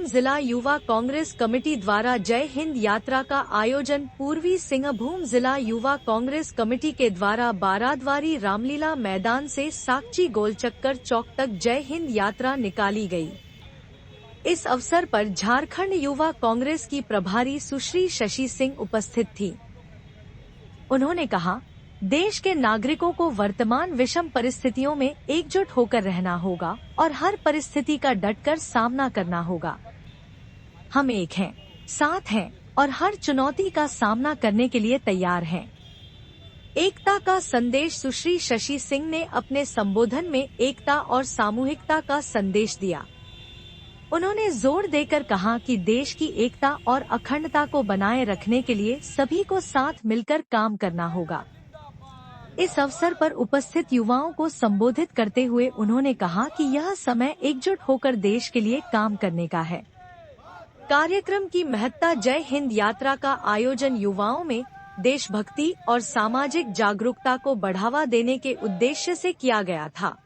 जिला युवा कांग्रेस कमेटी द्वारा जय हिंद यात्रा का आयोजन पूर्वी सिंहभूम जिला युवा कांग्रेस कमेटी के द्वारा बारादवारी रामलीला मैदान से साकची गोलचक्कर चौक तक जय हिंद यात्रा निकाली गई। इस अवसर पर झारखंड युवा कांग्रेस की प्रभारी सुश्री शशि सिंह उपस्थित थी। उन्होंने कहा, देश के नागरिकों को वर्तमान विषम परिस्थितियों में एकजुट होकर रहना होगा और हर परिस्थिति का डटकर सामना करना होगा। हम एक हैं, साथ हैं और हर चुनौती का सामना करने के लिए तैयार हैं। एकता का संदेश सुश्री शशि सिंह ने अपने संबोधन में एकता और सामूहिकता का संदेश दिया। उन्होंने जोर देकर कहा कि देश की एकता और अखंडता को बनाए रखने के लिए सभी को साथ मिलकर काम करना होगा। इस अवसर पर उपस्थित युवाओं को संबोधित करते हुए उन्होंने कहा कि यह समय एकजुट होकर देश के लिए काम करने का है। कार्यक्रम की महत्ता जय हिंद यात्रा का आयोजन युवाओं में देशभक्ति और सामाजिक जागरूकता को बढ़ावा देने के उद्देश्य से किया गया था।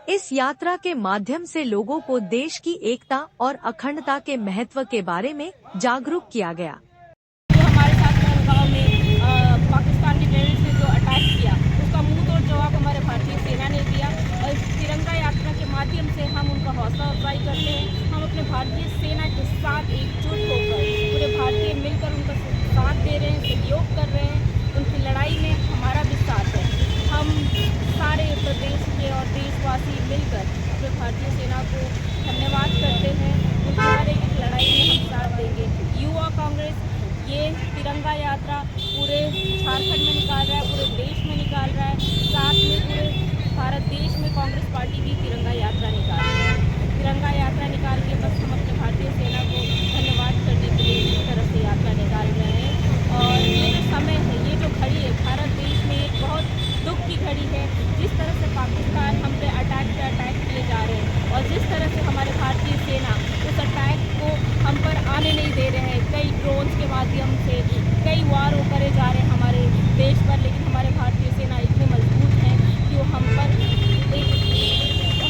इस यात्रा के माध्यम से लोगों को देश की एकता और अखंडता के महत्व के बारे में जागरूक किया गया। हमारे साथ गाँव में पाकिस्तान के टेररिस्ट ने जो अटैक किया उसका मुंह तोड़ जवाब हमारे भारतीय सेना ने दिया और इस तिरंगा यात्रा के माध्यम से हम उनका हौसला अफजाई करते हैं। हम अपने भारतीय सेना के साथ एकजुट होकर पूरे भारतीय मिलकर उनका साथ दे रहे हैं, सहयोग कर रहे हैं। उनकी लड़ाई में हमारा भी साथ है। हम सारे प्रदेश के और देशवासी मिलकर अपने भारतीय सेना को धन्यवाद करते हैं। उनकी हर एक लड़ाई में हम साथ देंगे। युवा कांग्रेस ये तिरंगा यात्रा पूरे झारखंड में निकाल रहा है, पूरे देश में निकाल रहा है। साथ में पूरे भारत देश में कांग्रेस पार्टी भी तिरंगा यात्रा निकाल रही है। तिरंगा यात्रा निकाल के बस हम अपने भारतीय सेना को धन्यवाद करने के लिए इस तरह से यात्रा निकाल रहे हैं। और ये जो समय है, ये जो घड़ी है, भारत देश में एक बहुत दुख की घड़ी है। जिस तरह से पाकिस्तान हम पे अटैक किए जा रहे हैं और जिस तरह से हमारे भारतीय सेना उस अटैक को हम पर आने नहीं दे रहे हैं। कई ड्रोन्स के माध्यम से कई वार करे जा रहे हैं हमारे देश पर, लेकिन हमारे भारतीय सेना इतने मजबूत हैं कि वो हम पर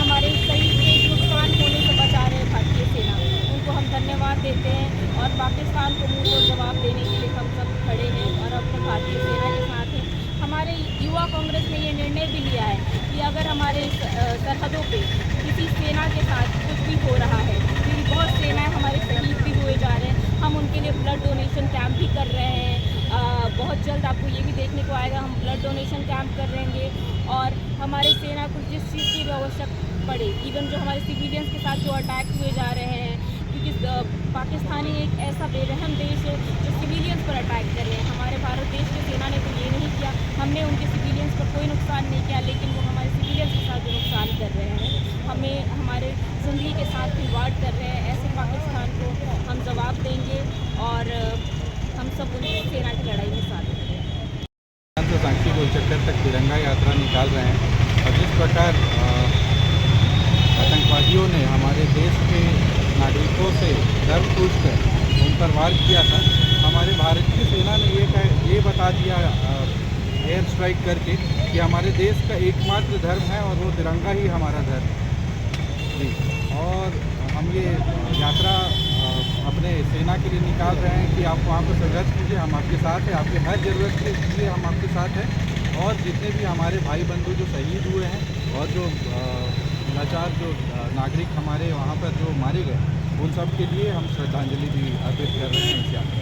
हमारे शरीर के नुकसान होने से बचा रहे हैं। भारतीय सेना उनको हम धन्यवाद देते हैं और पाकिस्तान को मुंह तोड़ जवाब देने के लिए हम सब खड़े हैं और अपने भारतीय सेना के साथ हैं। हमारे युवा कांग्रेस ने ये निर्णय भी लिया है कि अगर हमारे सरहदों पे किसी सेना के साथ कुछ भी हो रहा है, क्योंकि बहुत सेनाएं हमारे शहीद भी हुए जा रहे हैं, हम उनके लिए ब्लड डोनेशन कैंप भी कर रहे हैं। बहुत जल्द आपको ये भी देखने को आएगा, हम ब्लड डोनेशन कैंप कर रहेंगे। और हमारी सेना को जिस चीज़ की भी आवश्यकता पड़े, इवन जो हमारे सिविलियंस के साथ जो अटैक हुए जा रहे हैं, क्योंकि पाकिस्तानी एक ऐसा बेरहम देश है जो सिविलियंस पर अटैक कर रहे हैं। हमारे भारत देश की सेना ने तो ये नहीं किया, हमने उनके सिविलियंस पर कोई नुकसान नहीं किया, लेकिन वो हमारे सिविलियंस के साथ जो नुकसान कर रहे हैं, हमें हमारे ज़िंदगी के साथ खिलवाड़ कर रहे हैं। ऐसे पाकिस्तान को हम जवाब देंगे और हम सब उनकी सेना की लड़ाई में साथ देंगे। साकची गोलचक्कर तक तिरंगा यात्रा निकाल रहे हैं और जिस प्रकार आतंकवादियों ने हमारे देश के नागरिकों से डर पूछकर उन पर वार किया था, हमारे भारतीय सेना ने ये बता दिया एयर स्ट्राइक करके कि हमारे देश का एकमात्र धर्म है और वो तिरंगा ही हमारा धर्म है। और हम ये यात्रा अपने सेना के लिए निकाल रहे हैं कि आप वहाँ पर संघर्ष कीजिए, हम आपके साथ हैं, आपकी हर ज़रूरत के लिए हम आपके साथ हैं। और जितने भी हमारे भाई बंधु जो शहीद हुए हैं और जो लाचार जो नागरिक हमारे वहाँ पर जो मारे गए, उन सब के लिए हम श्रद्धांजलि भी अर्पित कर रहे हैं इस यात्रा।